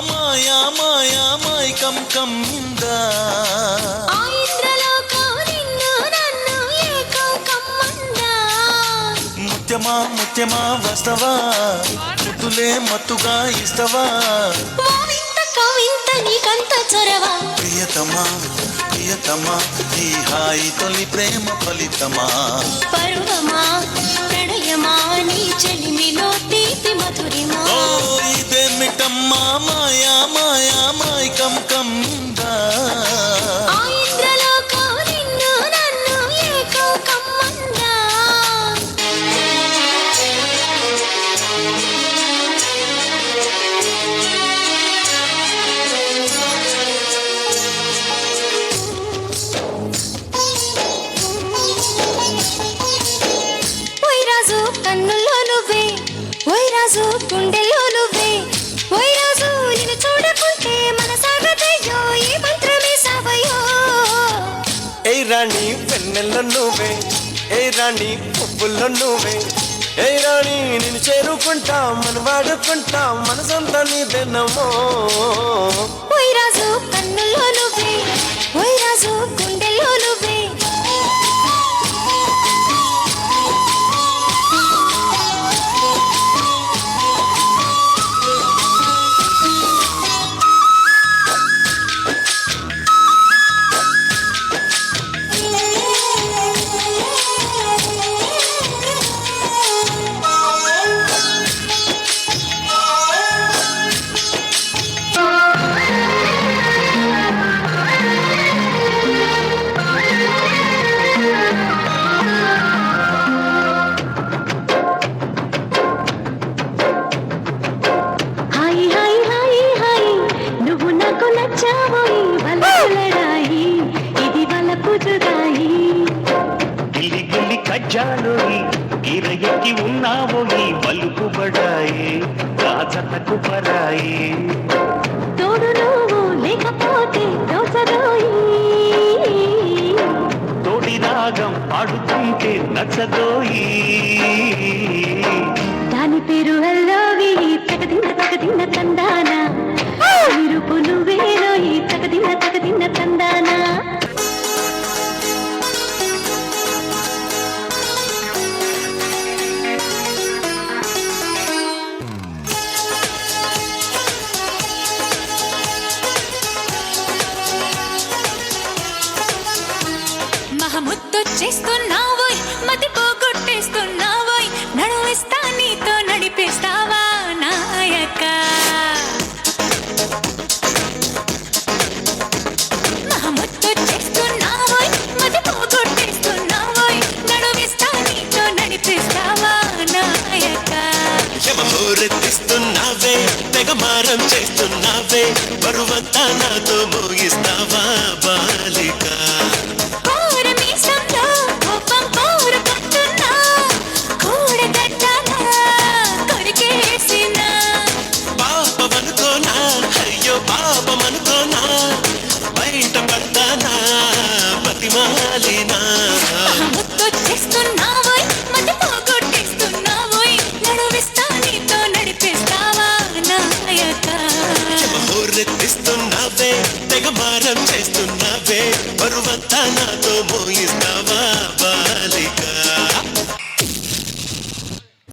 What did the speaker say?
మాయా మాయా మైకం కమ్మిందా ముత్యమా ముత్యమా వస్తవా ముద్దులే మత్తుగా ఇస్తవా నీకంత చొరవా ప్రియతమా ప్రియతమా ఈ హాయి తొలి ప్రేమ ఫలితమా పరువమా ప్రణయమా నీ చెలిమిలో తీపి మధురిమా ఇదేమిటమ్మా మాయా మాయా మైకం కమ్మిందా కన్నుల్లో నువ్వే ఓయ్ రాజు గుండెల్లో నువ్వే ఓయ్ రాజు నిన్ను చూడకుంటే మనసాగదయ్యో ఈ మంత్రమే సావయో ఏ రాణి వెన్నెల్లో నువ్వే ఏ రాణి పువ్వుల్లో నువ్వే ఏ రాణి నిన్ను చేరుకుంటా మన వాడుకుంటా మనసంతా నీదెన్నమో ఓయ్ రాజు కన్నుల్లో నువ్వే ఓయ్ రాజు గుండెల్లో నువ్వే గిల్లి గిల్లి కజ్జాలోయి గిరయకి ఉన్నావోయి వలుపు బడాయి రాజతకు పరాయి తోడు నువ్వు లేకపోతే దోచదోయి తోడి రాగం పాడుతుంటే నచ్చదోయి దాని పేరు అల్లోవి తగదిన్న తందానా నిరుపు నువ్వేలోయి తగదిన్న తందానా మహముద్దొచ్చేస్తున్నావోయ్ మతి పోగొట్టేస్తున్నావోయ్ నడువిస్తా నీతో నడిపిస్తావా నాయక మహముద్దొచ్చేస్తున్నావోయ్ మతి పోగొట్టేస్తున్నావోయ్ నడువిస్తా నీతో నడిపిస్తావా నాయక యమహోరెత్తిస్తున్నావే తెగమారం చేస్తున్నావే బరువంతా నాతో మోగిస్తావా బాలిక ముద్దొచ్చేస్తున్నావోయ్ మతి పోగొట్టేస్తున్నావోయ్ నడువిస్తా నీతో నడిపిస్తావా నాయక హోరెత్తిస్తున్నావే తెగమారం చేస్తున్నావే బరువంతా నాతో మోయిస్తావా